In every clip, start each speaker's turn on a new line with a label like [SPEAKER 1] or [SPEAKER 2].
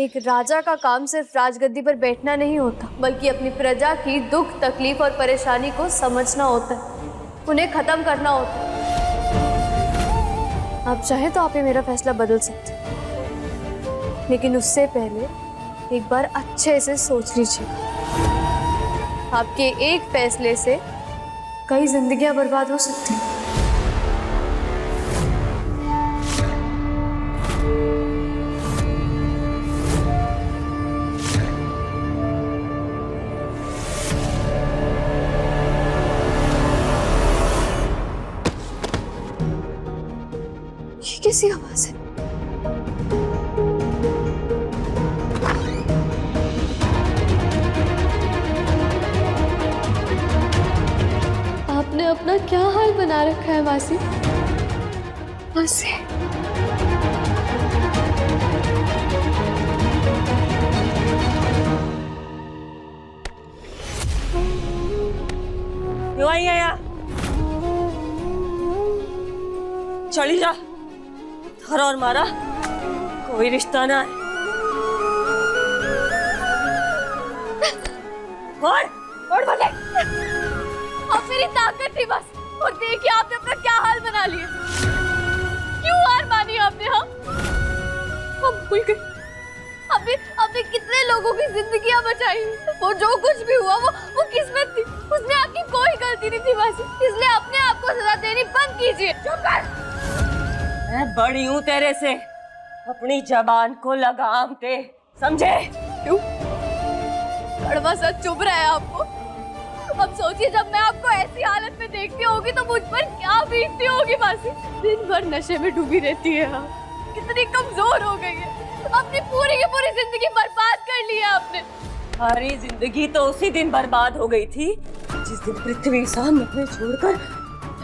[SPEAKER 1] एक राजा का काम सिर्फ राजगद्दी पर बैठना नहीं होता, बल्कि अपनी प्रजा की दुख तकलीफ और परेशानी को समझना होता है, उन्हें खत्म करना होता है। आप चाहे तो आप ये मेरा फैसला बदल सकते हैं, लेकिन उससे पहले एक बार अच्छे से सोच लीजिए। आपके एक फैसले से कई जिंदगियां बर्बाद हो सकती हैं। ये कैसी आवाज है? आपने अपना क्या हाल बना रखा है मासी? मासी,
[SPEAKER 2] क्यों आई है यहाँ? चली जा, थारा और मारा कोई रिश्ता ना है। और बोले
[SPEAKER 1] अब मेरी ताकत थी बस, और देखिए आपने अपना क्या हाल बना लिया। क्यों हार मानी आपने? हम भूल गए। अभी कितने लोगों की जिंदगियां बचाई। वो जो कुछ भी हुआ वो किस्मत थी, उसमें आपकी कोई गलती नहीं थी मासी, इसलिए अपने आप को सजा देनी बंद कीजिए। चुप कर।
[SPEAKER 2] मैं बड़ी हूँ तेरे से, अपनी जबान को लगाम दे, समझे?
[SPEAKER 1] क्यों कड़वा सच चुभ रहा है आपको? अब सोचिए, जब मैं आपको ऐसी हालत में देखती होगी तो मुझ पर क्या बीतती होगी मासी। दिन भर नशे में डूबी रहती है आप, कितनी कमजोर हो गई है, अपनी पूरी की पूरी जिंदगी बर्बाद कर ली है आपने।
[SPEAKER 2] हमारी जिंदगी तो उसी दिन बर्बाद हो गई थी जिस दिन पृथ्वी सामने छोड़कर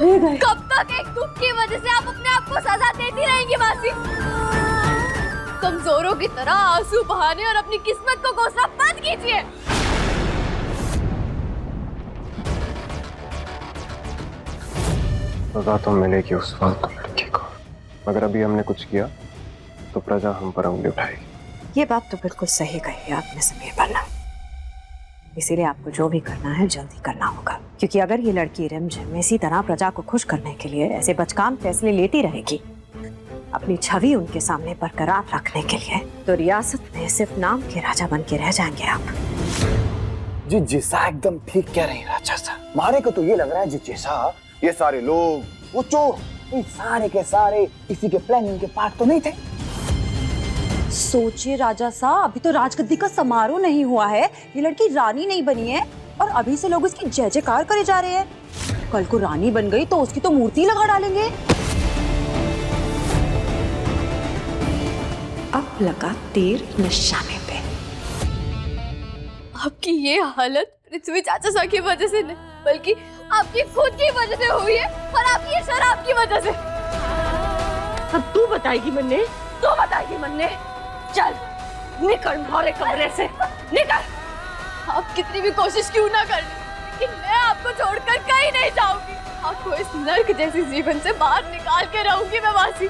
[SPEAKER 2] ले गए।
[SPEAKER 1] कब तक एक दुख की वजह से आप अपने आप को सजा देती रहेंगी मासी? कमजोरों की तरह आंसू बहाने और अपनी किस्मत को कोसना बंद कीजिए।
[SPEAKER 3] सजा तो मिलेगी उस फालतू लड़की को, मगर अभी हमने कुछ किया तो प्रजा हम पर उंगली उठाएगी।
[SPEAKER 4] ये बात तो बिल्कुल सही कही है आपने समीर बन्ना, इसीलिए आपको जो भी करना है जल्दी करना होगा, क्योंकि अगर ये लड़की रिमझिम इसी तरह प्रजा को खुश करने के लिए ऐसे बचकान फैसले लेती रहेगी, अपनी छवि उनके सामने बरकरार रखने के लिए, तो रियासत में सिर्फ नाम के राजा बन के रह जाएंगे आप।
[SPEAKER 5] जी जिसा एकदम ठीक कह रही राजा साहब। मारे को तो ये लग रहा है जी जैसा ये सारे लोग, वो चोर, इन सारे के सारे इसी के प्लानिंग के पार्ट तो नहीं थे।
[SPEAKER 4] सोचिए राजा साहब, अभी तो राजगद्दी का समारोह नहीं हुआ है, ये लड़की रानी नहीं बनी है और अभी से लोग इसकी जय जयकार करे जा रहे हैं। कल को रानी बन गई तो उसकी तो मूर्ति लगा डालेंगे। अब लगा तीर निशाने पे।
[SPEAKER 1] आपकी ये हालत पृथ्वी चाचा सा की वजह से नहीं, बल्कि आपकी खुद की वजह से हुई है, और आपकी ये शराब की वजह से।
[SPEAKER 2] अब तू बताएगी मन्ने, तू बताएगी मन्ने। चल निकल हमारे कमरे से, निकल।
[SPEAKER 1] आप कितनी भी कोशिश क्यों ना कर लें, लेकिन मैं आपको छोड़कर कहीं नहीं जाऊंगी। आपको इस नर्क जैसी जीवन से बाहर निकाल के रहूंगी मैं मासी।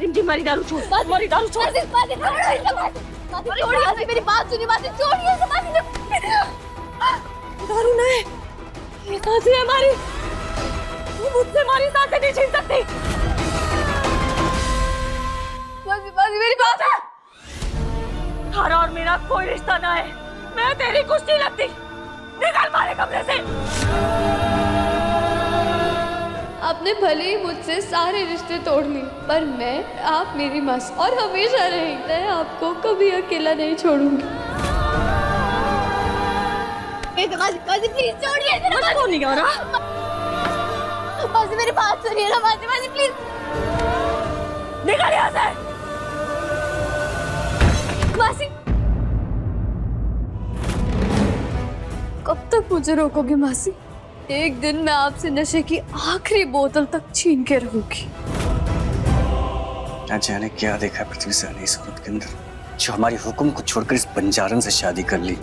[SPEAKER 2] रिंटी मारी दारू छोड़, मारी दारू छोड़।
[SPEAKER 1] छोड़िए, मेरी बात सुनिए मासी, छोड़िए इसे मासी।
[SPEAKER 2] दारू नहीं, ये सांसें है हमारी, तू मुझसे हमारी सांसें नहीं छीन सकती।
[SPEAKER 1] मासी, मासी मेरी बात है।
[SPEAKER 2] थारा और मेरा कोई रिश्ता ना है, मैं तेरी कुछ नहीं लगती, निकल हमारे कमरे से।
[SPEAKER 1] आपने भले ही मुझसे सारे रिश्ते तोड़ लिए, पर मैं, आप मेरी मासी और हमेशा रहेंगे। मैं आपको कभी अकेला नहीं छोड़ूंगी। मासी, मासी प्लीज छोड़िए इसे ना।
[SPEAKER 2] मुझको नहीं आ रहा।
[SPEAKER 1] मासी मेरी बात सुनिए ना मासी, मासी प्लीज
[SPEAKER 2] निकल यहाँ से।
[SPEAKER 1] मासी, कब तक मुझे रोकोगे मासी? एक दिन मैं आपसे नशे की आखिरी बोतल तक छीन के रहूंगी।
[SPEAKER 6] ना जाने क्या देखा है पृथ्वी सर ने इस औरत के अंदर, जो हमारी हुक्म को छोड़कर इस बंजारन से शादी कर ली।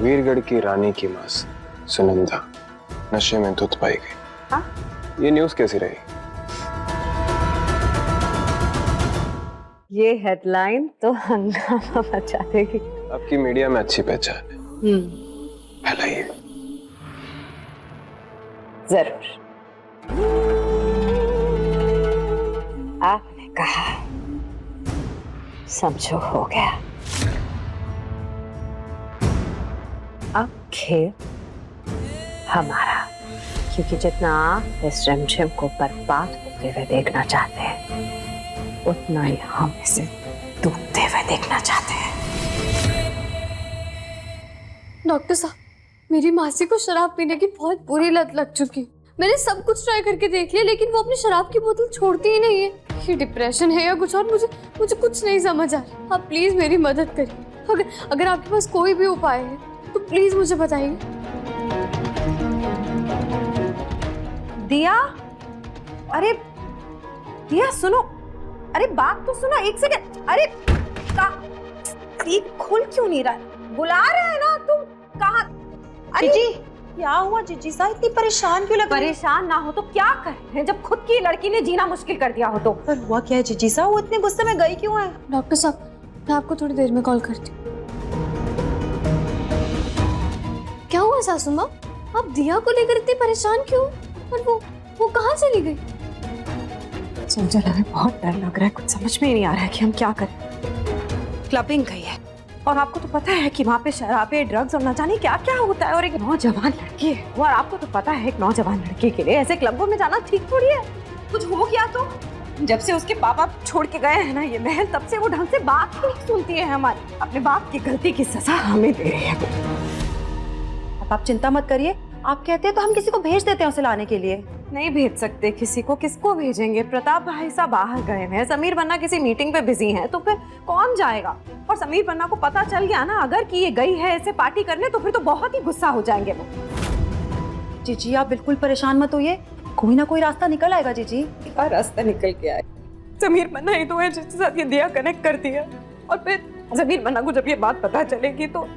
[SPEAKER 3] वीरगढ़ की रानी की मां से सुनंदा नशे में धुत पाई गई।
[SPEAKER 4] हाँ?
[SPEAKER 3] ये न्यूज़ कैसी रही?
[SPEAKER 4] ये हेडलाइन तो हंगामा मचा देगी।
[SPEAKER 3] आपकी मीडिया में अच्छी पहचान है, फैलाइए।
[SPEAKER 4] जरूर। आपने कहा, समझो हो गया। अब खेल हमारा, क्योंकि जितना आप इस रिमझिम को बर्बाद होते हुए देखना चाहते हैं, उतना ही हम इसे डूबते हुए देखना चाहते हैं।
[SPEAKER 1] डॉक्टर साहब, मेरी मासी को शराब पीने की बहुत बुरी लत लग चुकी। मैंने सब कुछ ट्राई करके देख लिया, लेकिन वो अपनी शराब की बोतल छोड़ती ही नहीं है। ये डिप्रेशन है या कुछ और, मुझे कुछ नहीं समझ आ रहा। आप प्लीज मेरी मदद करिए। अगर आपके पास कोई भी उपाय है तो प्लीज मुझे बताइए।
[SPEAKER 4] दिया, अरे दिया सुनो, अरे बात तो सुनो, एक सेकंड। अरे ये खुल क्यों नहीं रहा? बुला रहे हैं ना तुम, कहाँ? अरे जी
[SPEAKER 7] क्या हुआ जीजी सा, इतनी परेशान क्यों लग रही?
[SPEAKER 4] परेशान ना हो तो क्या करें, जब खुद की लड़की ने जीना मुश्किल कर दिया हो तो।
[SPEAKER 7] पर हुआ क्या है जीजी सा, वो इतने गुस्से में गई क्यों है?
[SPEAKER 1] डॉक्टर साहब, मैं आपको थोड़ी देर में कॉल करती हूँ। क्या हुआ सासू माँ? आप दिया को लेकर इतनी परेशान क्यों? और वो कहाँ चली गई?
[SPEAKER 4] संजय, हमें बहुत डर लग रहा है, कुछ समझ में ही नहीं आ रहा है कि हम क्या करें। क्लबिंग गई है, और आपको तो पता है कि वहाँ पे शराबें, ड्रग्स और न जाने क्या क्या होता है, और एक नौजवान लड़की है, और आपको तो पता है एक नौजवान लड़की के लिए ऐसे क्लबों में जाना ठीक थोड़ी है। कुछ हो गया तो? जब से उसके पापा छोड़ के गए हैं ना ये महल, तब से वो ढंग से बात ही नहीं सुनती है हमारी। अपने बाप की गलती की सजा हमें दे रही है।
[SPEAKER 7] अब आप चिंता मत करिए, आप कहते हैं तो हम किसी को भेज देते हैं उसे लाने के लिए।
[SPEAKER 4] नहीं भेज सकते किसी को, किसको भेजेंगे? प्रताप भाई साहब बाहर गए हैं, समीर बन्ना किसी मीटिंग पे बिजी हैं, तो फिर कौन जाएगा? और समीर बन्ना को पता चल गया ना अगर कि ये गई है ऐसे पार्टी करने, तो फिर तो बहुत ही गुस्सा हो जाएंगे वो।
[SPEAKER 7] जीजी आप बिल्कुल परेशान मत होइए, कोई ना कोई रास्ता निकल आएगा जीजी।
[SPEAKER 4] क्या रास्ता निकल के आए? समीर बन्ना ही तो है जिसके साथ ये दिया कनेक्ट करती है, और फिर समीर बन्ना को जब ये बात पता चलेगी तो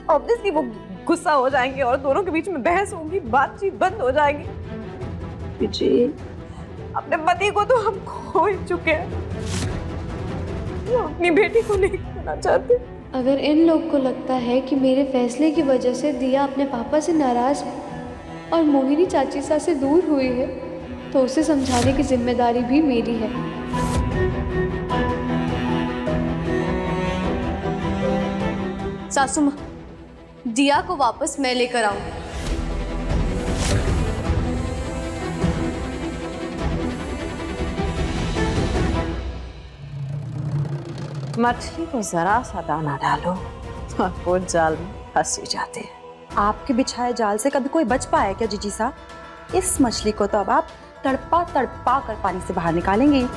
[SPEAKER 4] ऑब्वियसली वो गुस्सा हो जाएंगे और दोनों के बीच में बहस होगी, बातचीत बंद हो जाएगी। जी, अपने पति को तो हम खो ही चुके हैं, वो अपनी बेटी को नहीं खोना चाहते।
[SPEAKER 1] अगर इन लोग को लगता है कि मेरे फैसले की वजह से दिया अपने पापा से नाराज है और मोहिनी चाची सा से दूर हुई है, तो उसे समझाने की जिम्मेदारी भी मेरी है। सासू माँ, दिया को वापस मैं लेकर आऊंगी।
[SPEAKER 4] मछली को जरा सा दाना डालो और वो जाल में फंस ही जाते हैं।
[SPEAKER 7] आपके बिछाए जाल से कभी कोई बच पाया क्या जीजी सा? इस मछली को तो अब आप तड़पा तड़पा कर पानी से बाहर निकालेंगे।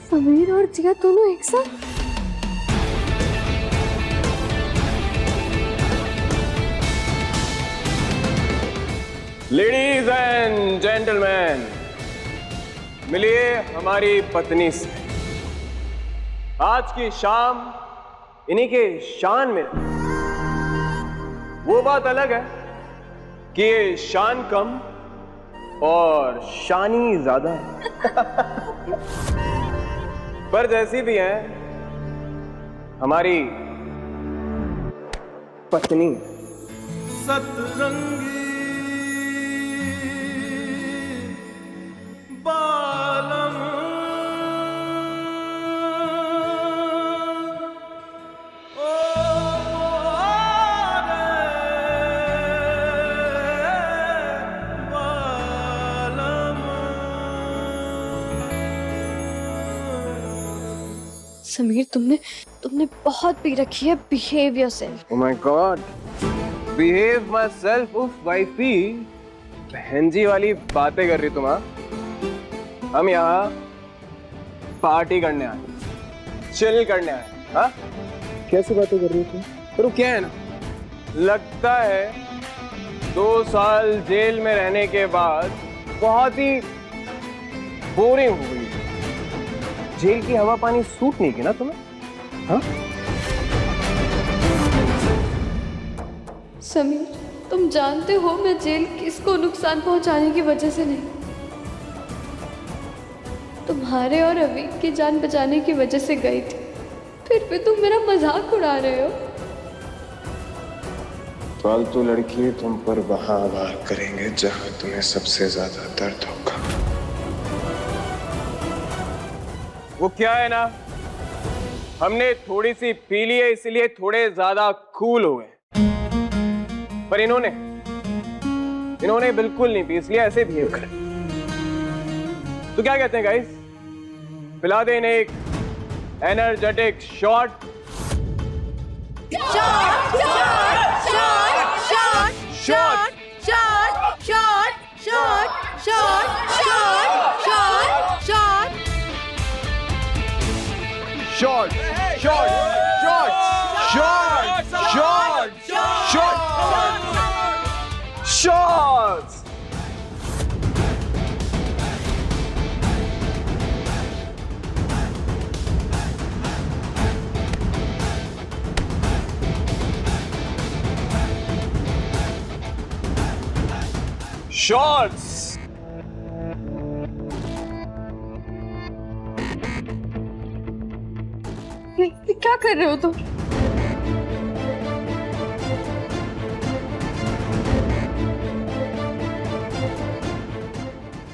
[SPEAKER 1] समीर और दिया दोनों एक साथ?
[SPEAKER 3] लेडीज एंड जेंटलमैन, मिलिए हमारी पत्नी से। आज की शाम इन्हीं के शान में। वो बात अलग है कि ये शान कम और शानी ज्यादा है। पर जैसी भी है हमारी पत्नी
[SPEAKER 8] सतरंगी बालम ओ
[SPEAKER 1] समीर तुमने तुमने बहुत पी रखी है। Behave yourself.
[SPEAKER 3] Oh my God, behave myself, उफ वाइफी, बहन जी वाली बातें कर रही तुम? हाँ, हम यहाँ पार्टी करने आए, चिल करने आए। हाँ, कैसी बातें कर रही हो तुम? पर वो क्या है ना, लगता है 2 साल जेल में रहने के बाद बहुत ही बोरिंग हो गई। जेल की हवा पानी सूट नहीं की ना तुम्हें? हाँ?
[SPEAKER 1] समीर तुम जानते हो मैं जेल किसको नुकसान पहुंचाने की वजह से नहीं, तुम्हारे और रवि की जान बचाने की वजह से गई थी। फिर भी तुम मेरा मजाक उड़ा रहे हो।
[SPEAKER 3] फालतू लड़की तुम पर वहां वार करेंगे जहां तुम्हें सबसे ज्यादा दर्द होगा। वो क्या है ना, हमने थोड़ी सी पी ली है इसलिए थोड़े ज्यादा कूल हो गए, पर इन्होंने बिल्कुल नहीं पी इसलिए ऐसे बिहेव कर। तो क्या कहते हैं गाइस, पिला दें इन्हें एक एनर्जेटिक शॉट। Shots! Shots!
[SPEAKER 1] ये क्या कर रहे हो तुम?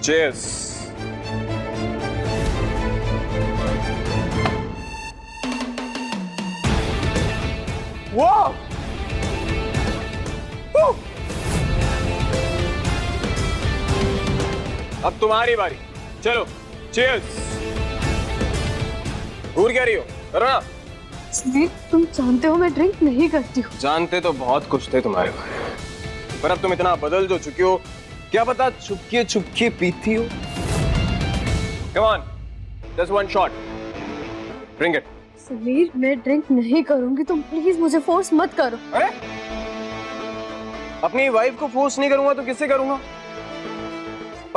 [SPEAKER 3] Cheers! Wow! Woo! अब तुम्हारी बारी, चलो चीयर्स। घूर क्या रही हो, करो ना।
[SPEAKER 1] समीर तुम जानते हो मैं ड्रिंक नहीं करती हूँ।
[SPEAKER 3] जानते तो बहुत कुछ थे तुम्हारे बारे में, पर अब तुम इतना बदल जो चुकी हो, क्या पता छुपके छुपके पीती हो। Come on, just one shot. Drink it.
[SPEAKER 1] Sameer मैं ड्रिंक नहीं करूंगी, तुम प्लीज मुझे फोर्स मत करो।
[SPEAKER 3] अरे अपनी वाइफ को फोर्स नहीं करूंगा तो किससे करूंगा?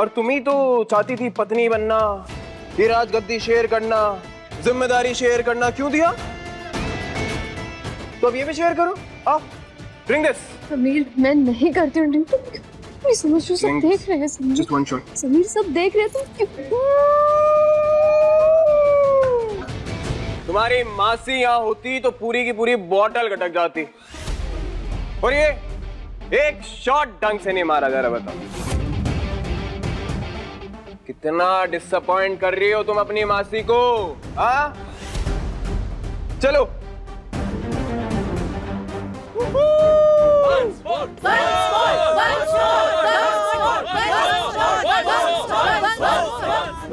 [SPEAKER 3] और तुम ही तो चाहती थी पत्नी बनना, ये राजगद्दी शेयर करना, जिम्मेदारी शेयर करना, क्यों दिया? तो अब ये भी शेयर करो। आओ, ड्रिंक दिस।
[SPEAKER 1] समीर मैं नहीं करती हूँ ड्रिंक। तुम समझो, सब देख रहे हैं Sameer.
[SPEAKER 3] Just one shot.
[SPEAKER 1] Sameer सब देख रहे हैं, तुम क्यों?
[SPEAKER 3] तुम्हारी मासी यहाँ होती तो पूरी की पूरी बॉटल गटक जाती, और ये एक शॉट ढंग से नहीं मारा जा रहा। बताओ कितना डिसअपॉइंट कर रही हो तुम अपनी मासी को। हाँ चलो।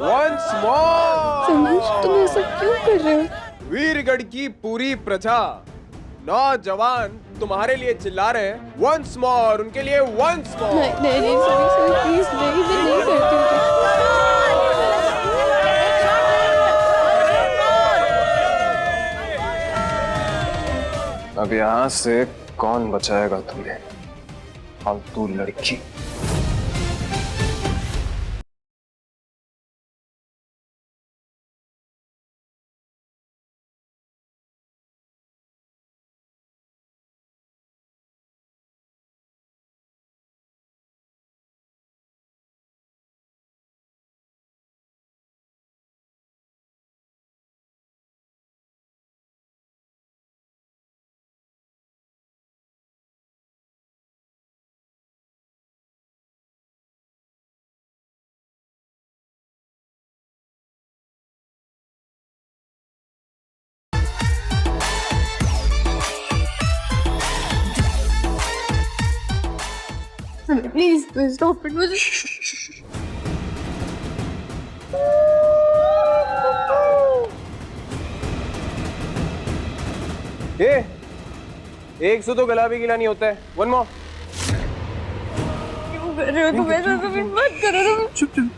[SPEAKER 3] Once more.
[SPEAKER 1] समीर तुम ऐसा क्यों कर रहे हो?
[SPEAKER 3] वीरगढ़ की पूरी प्रजा, नौजवान तुम्हारे लिए चिल्ला रहे हैं वंस मोर, उनके लिए वंस मोर।
[SPEAKER 1] नहीं नहीं नहीं समीर प्लीज नहीं, मैं नहीं करती हूँ।
[SPEAKER 3] अब यहाँ से कौन बचाएगा तुम्हें, फालतू लड़की।
[SPEAKER 1] प्लीज प्लीज स्टॉप इट मुझे।
[SPEAKER 3] ये एक से तो गला भी गिला नहीं होता है। One more.
[SPEAKER 1] क्यों कर रहे हो तुम ऐसा? कभी मत करो तुम।
[SPEAKER 3] चुप चुप।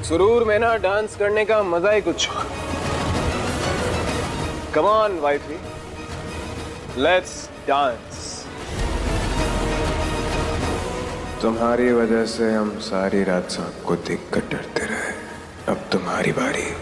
[SPEAKER 3] सुरूर में ना डांस करने का मजा ही कुछ। Come on wifey, let's dance. तुम्हारी वजह से हम सारी रात सांप को देखकर डरते रहे। अब तुम्हारी बारी।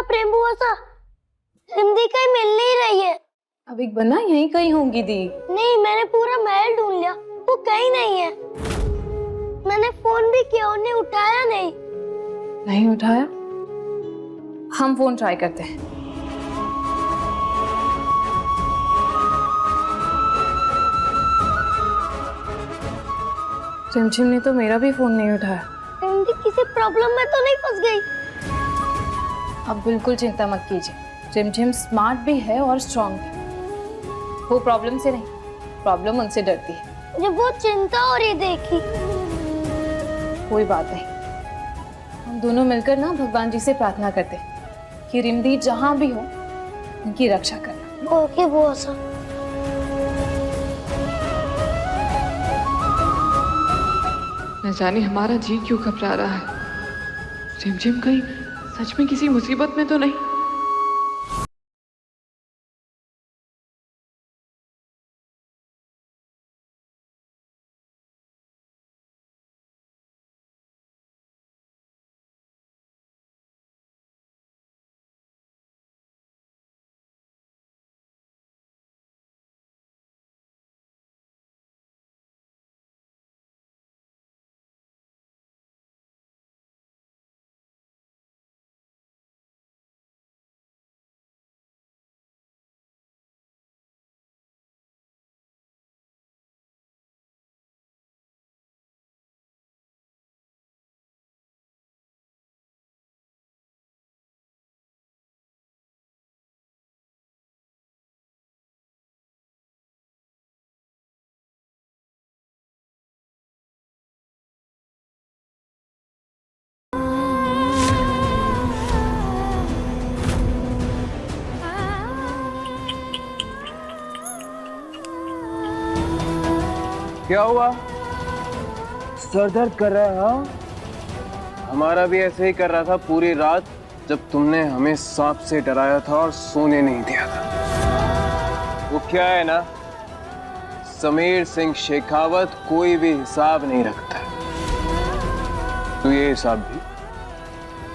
[SPEAKER 9] प्रेम बुआ सा हिंदी कहीं मिल नहीं रही है।
[SPEAKER 7] अब एक बना यहीं कहीं होंगी दी।
[SPEAKER 9] नहीं, मैंने पूरा महल ढूंढ लिया, वो कहीं नहीं है। मैंने फोन भी किया, उन्हें उठाया नहीं।
[SPEAKER 7] नहीं उठाया? हम फोन ट्राई करते हैं। चिमचिम ने तो मेरा भी फोन नहीं उठाया।
[SPEAKER 9] हिंदी किसी प्रॉब्लम में तो नहीं फंस गई?
[SPEAKER 7] अब बिल्कुल चिंता मत कीजिए, चिमचिम स्मार्ट भी है और स्ट्रांग भी। वो प्रॉब्लम से नहीं, प्रॉब्लम उनसे डरती है।
[SPEAKER 9] मुझे बहुत चिंता हो रही देखी।
[SPEAKER 7] कोई बात नहीं, हम दोनों मिलकर ना भगवान जी से प्रार्थना करते हैं कि रिमदी जहां भी हो उनकी रक्षा करना।
[SPEAKER 9] ओके बुआ सा।
[SPEAKER 10] न जाने हमारा जी क्यों घबरा रहा है। झिमझिम कहीं सच में किसी मुसीबत में तो नहीं?
[SPEAKER 3] क्या हुआ? सर दर्द कर रहा है? हाँ, हमारा भी ऐसे ही कर रहा था पूरी रात जब तुमने हमें सांप से डराया था और सोने नहीं दिया था। वो क्या है ना, समीर सिंह शेखावत कोई भी हिसाब नहीं रखता, तो ये हिसाब भी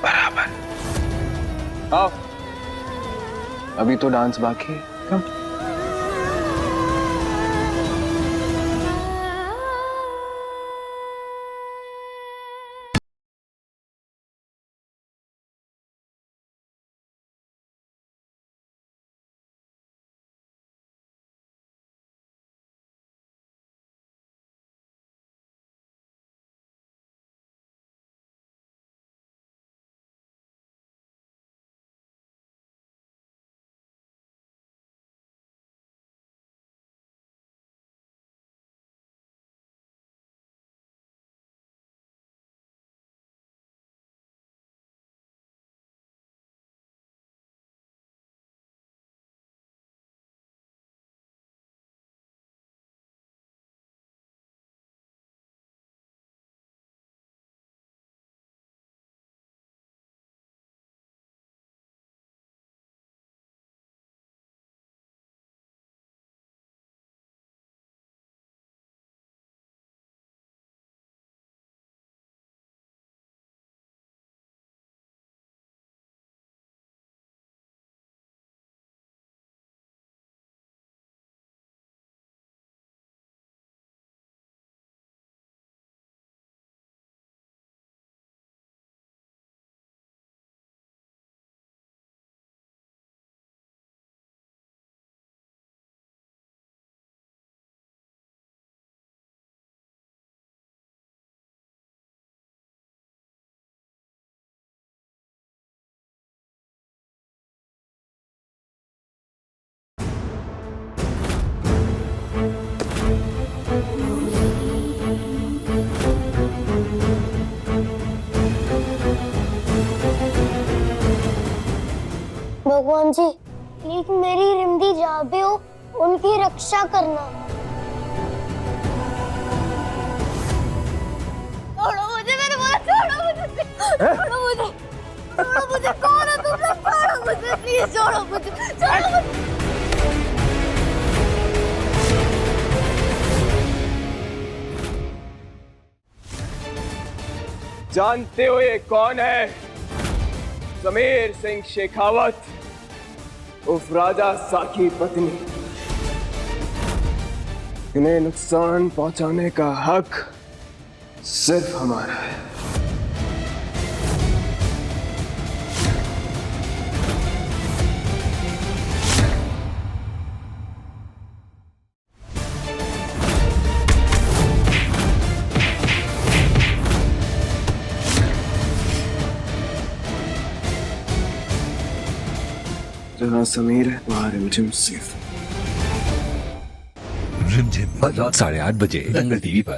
[SPEAKER 3] बराबर। आओ, अभी तो डांस बाकी है। कम।
[SPEAKER 9] भगवान जी प्लीज मेरी रिमदी जहाँ भी हो उनकी रक्षा करना।
[SPEAKER 1] छोड़ो मुझे, मैंने बोला छोड़ो मुझे, छोड़ो मुझे, छोड़ो मुझे, कौन हो तुम लोग? छोड़ो मुझे प्लीज, छोड़ो मुझे, छोड़ो मुझे।
[SPEAKER 3] जानते हो ये कौन है? समीर सिंह शेखावत उर्फ राजा साहब की पत्नी। इन्हें नुकसान पहुंचाने का हक सिर्फ हमारा है। जहाँ समीर है वहाँ रिमझिम सेफ।
[SPEAKER 11] रिमझिम रात 8:30 बजे दंगल टीवी पर।